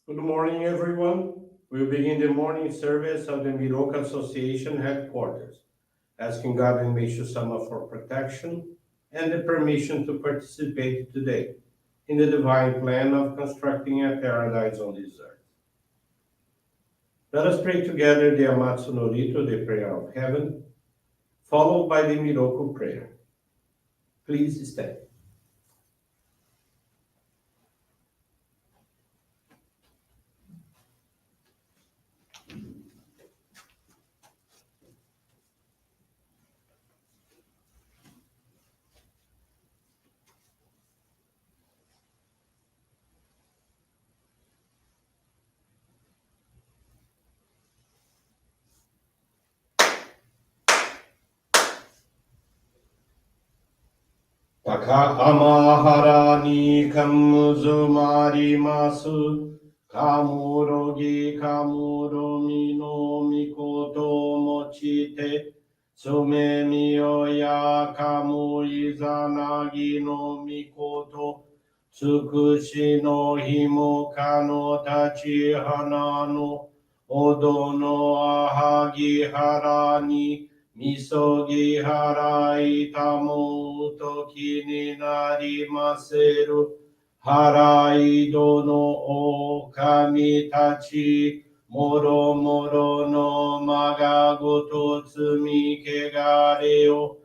Good morning, everyone. We begin the morning service of the Miroku Association headquarters, asking God and Meishu-sama for protection and the permission to participate today in the divine plan of constructing a paradise on this earth. Let us pray together the Amatsu-Norito, the prayer of heaven, followed by the Miroku Prayer. Please stand. Takahamahara ni kamuzumarimasu kamurogi kamuromi no mikoto mochite sume miyoya kamu izanagi no mikoto tsukushi no himo kano tachi hana no odo no ahagi harani Misogi harai tamu toki ni narimaseru harai dono o kami tachi moro moro no magagoto tsumi kegare o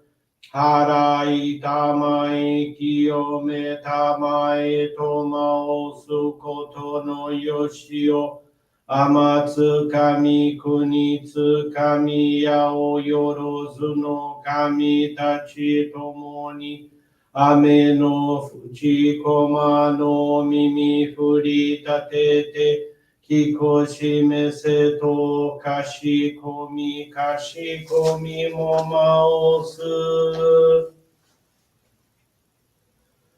harai tamai kiyome tamai tomao sukoto no yoshio Amatsu kami kunitsu kami yao yorozu no kami tachi tomoni ame no fuchi koma no mimi furi tatete kikoshi mese to kashikomi momaosu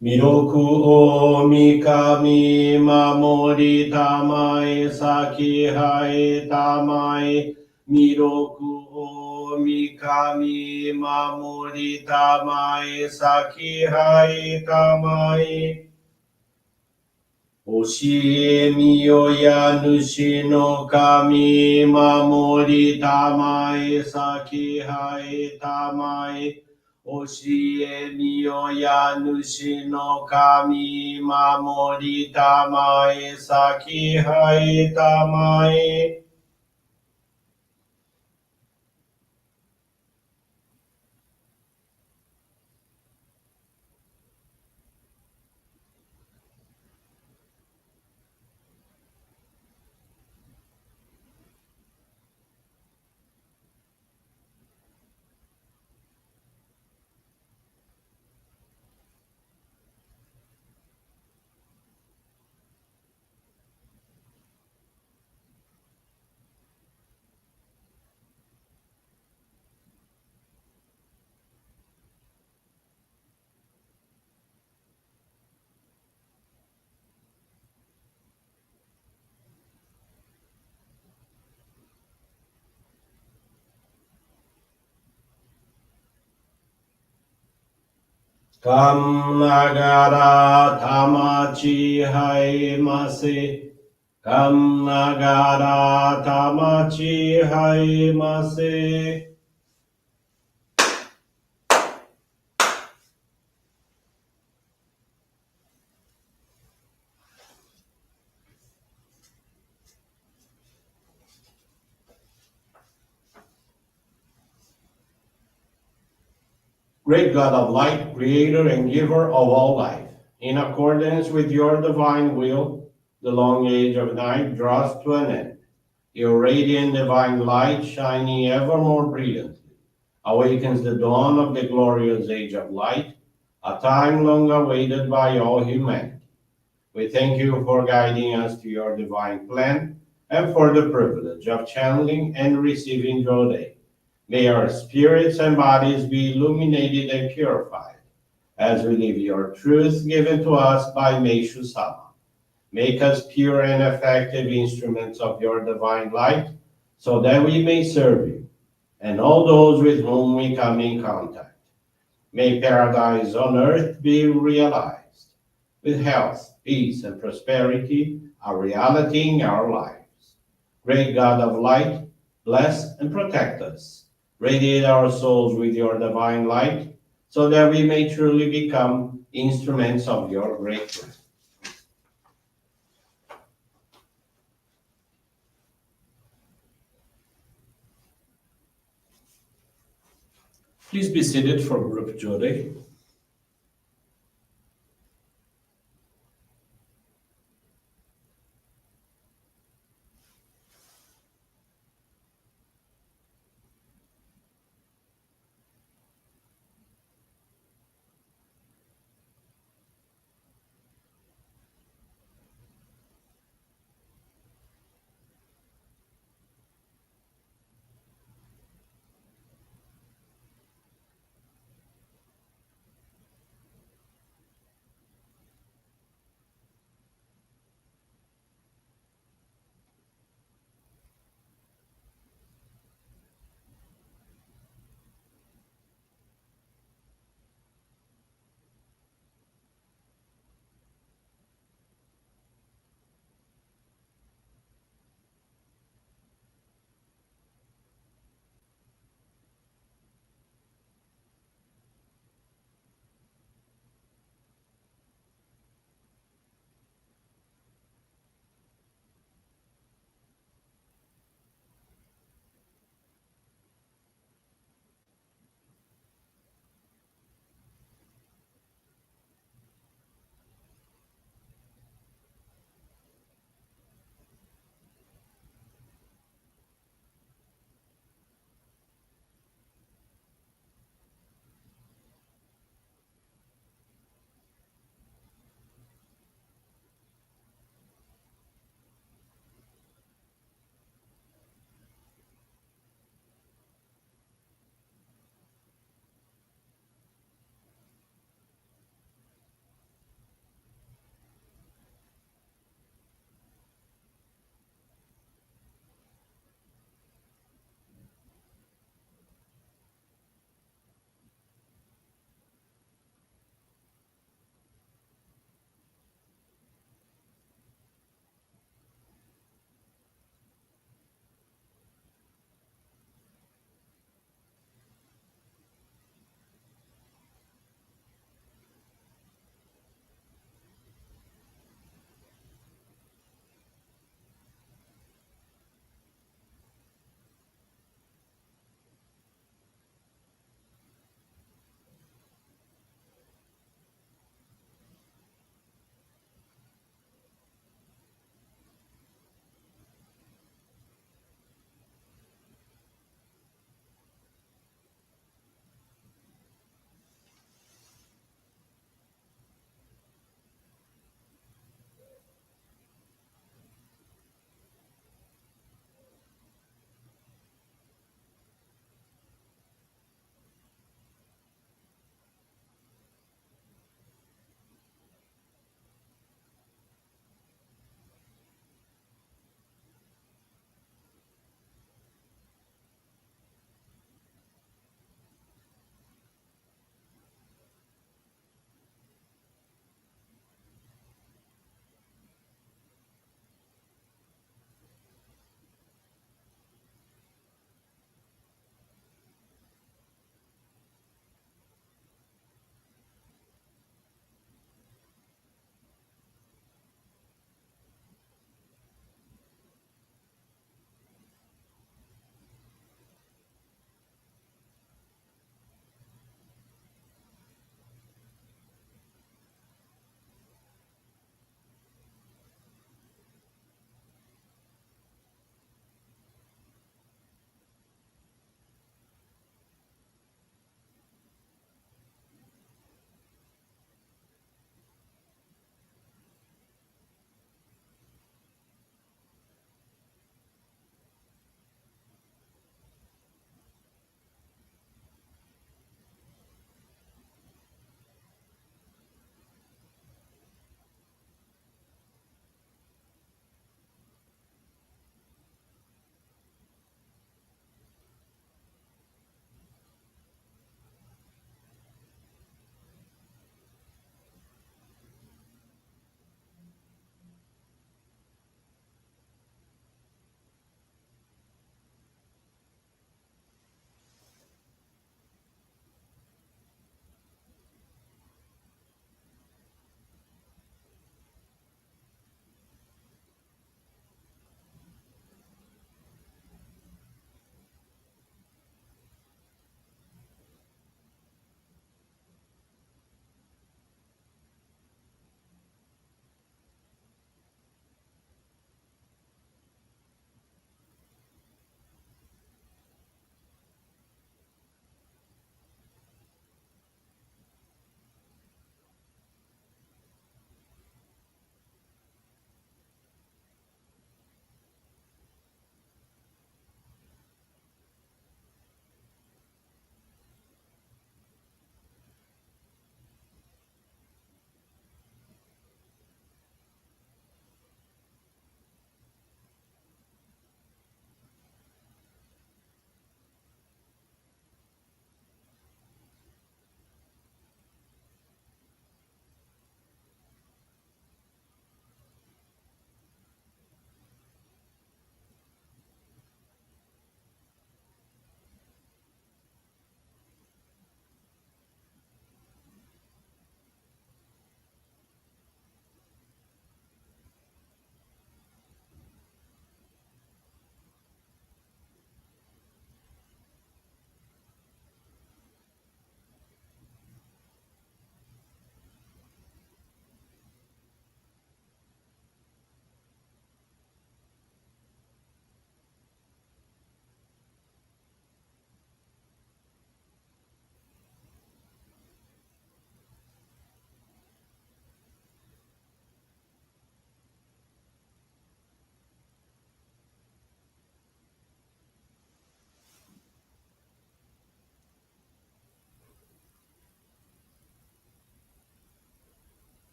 Miroku o mikami mamori tamai saki hai tamai Miroku o mikami mamori tamai saki hai tamai Oshie miyoya nushi no kami mamori tamai saki hai tamai Oshie miyoya nushi no kami mamori tamai saki hai tamai Kam nagara tamachi hai mase Kam nagara tamachi hai mase Great God of light, creator and giver of all life, in accordance with your divine will, the long age of night draws to an end. Your radiant divine light, shining ever more brilliantly, awakens the dawn of the glorious age of light, a time long awaited by all humanity. We thank you for guiding us to your divine plan and for the privilege of channeling and receiving Johrei. May our spirits and bodies be illuminated and purified as we live your truth given to us by Meishu-sama. Make us pure and effective instruments of your divine light so that we may serve you and all those with whom we come in contact. May paradise on earth be realized with health, peace, and prosperity a reality in our lives. Great God of light, bless and protect us. Radiate our souls with your divine light, so that we may truly become instruments of your great plan. Please be seated for group Johrei.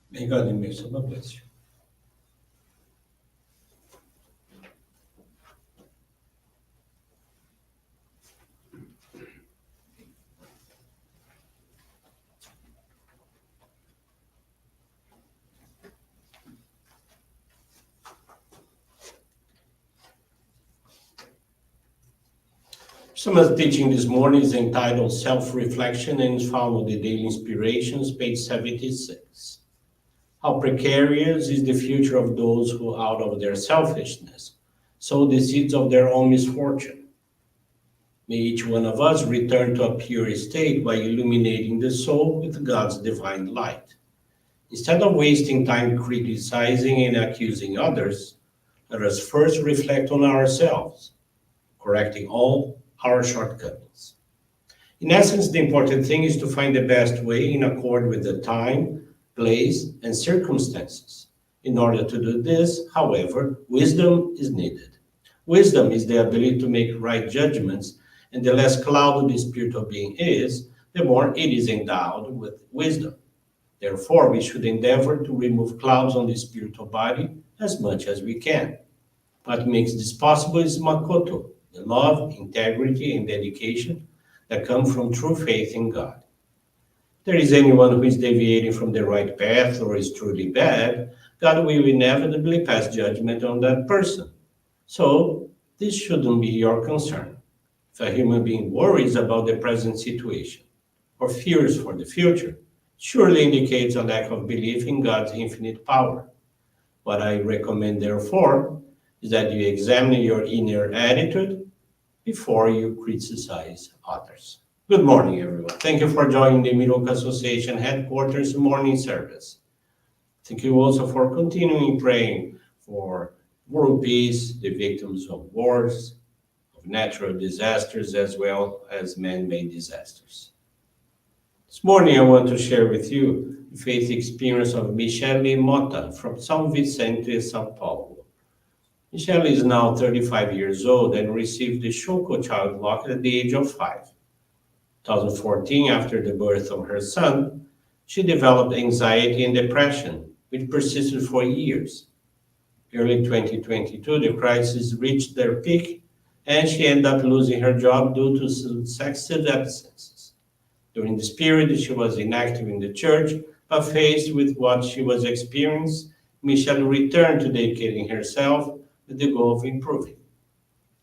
May God and Meishu-sama bless you. Someone's teaching this morning is entitled Self-Reflection and is found on the Daily Inspirations, page 76. How precarious is the future of those who, out of their selfishness, sow the seeds of their own misfortune. May each one of us return to a pure state by illuminating the soul with God's divine light. Instead of wasting time criticizing and accusing others, let us first reflect on ourselves, correcting all our shortcomings. In essence, the important thing is to find the best way in accord with the time, place, and circumstances. In order to do this, however, wisdom is needed. Wisdom is the ability to make right judgments, and the less clouded the spiritual being is, the more it is endowed with wisdom. Therefore, we should endeavor to remove clouds on the spiritual body as much as we can. What makes this possible is Makoto, the love, integrity, and dedication that come from true faith in God. If there is anyone who is deviating from the right path or is truly bad, God will inevitably pass judgment on that person. So, this shouldn't be your concern. If a human being worries about the present situation or fears for the future, surely indicates a lack of belief in God's infinite power. What I recommend, therefore, is that you examine your inner attitude before you criticize others. Good morning, everyone. Thank you for joining the Miroku Association headquarters morning service. Thank you also for continuing praying for world peace, the victims of wars, of natural disasters, as well as man-made disasters. This morning, I want to share with you the faith experience of Michele Mota from São Vicente, São Paulo. Michelle is now 35 years old and received the Shoko child lock at the age of 5. In 2014, after the birth of her son, she developed anxiety and depression, which persisted for years. Early 2022, the crisis reached their peak, and she ended up losing her job due to successive absences. During this period, she was inactive in the church, but faced with what she was experiencing, Michelle returned to dedicating herself with the goal of improving.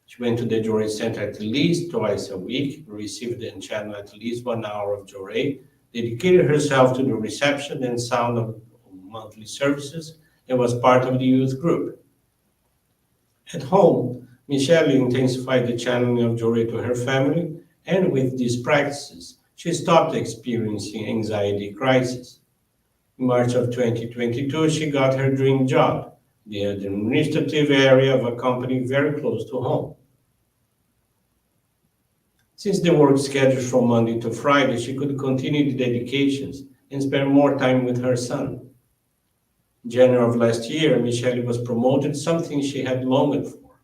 She went to the Johrei Center at least twice a week, received and channeled at least 1 hour of Johrei, dedicated herself to the reception and sound of monthly services, and was part of the youth group. At home, Michelle intensified the channeling of Johrei to her family, and with these practices, she stopped experiencing anxiety crises. In March of 2022, she got her dream job, the administrative area of a company very close to home. Since the work schedule from Monday to Friday, she could continue the dedications and spend more time with her son. In January of last year, Michelle was promoted, something she had longed for.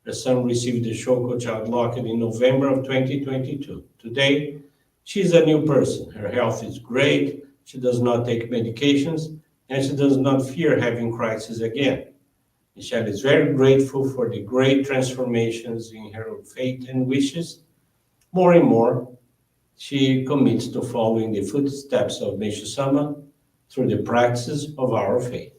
Her son received the Shoko child locket in November of 2022. Today, she is a new person. Her health is great. She does not take medications, and she does not fear having crises again. Michelle is very grateful for the great transformations in her faith and wishes. More and more, she commits to following the footsteps of Meishu-sama through the practices of our faith.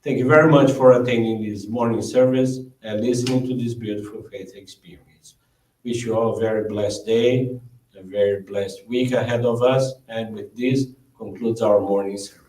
Thank you very much for attending this morning service and listening to this beautiful faith experience. Wish you all a very blessed day, a very blessed week ahead of us, and with this concludes our morning service.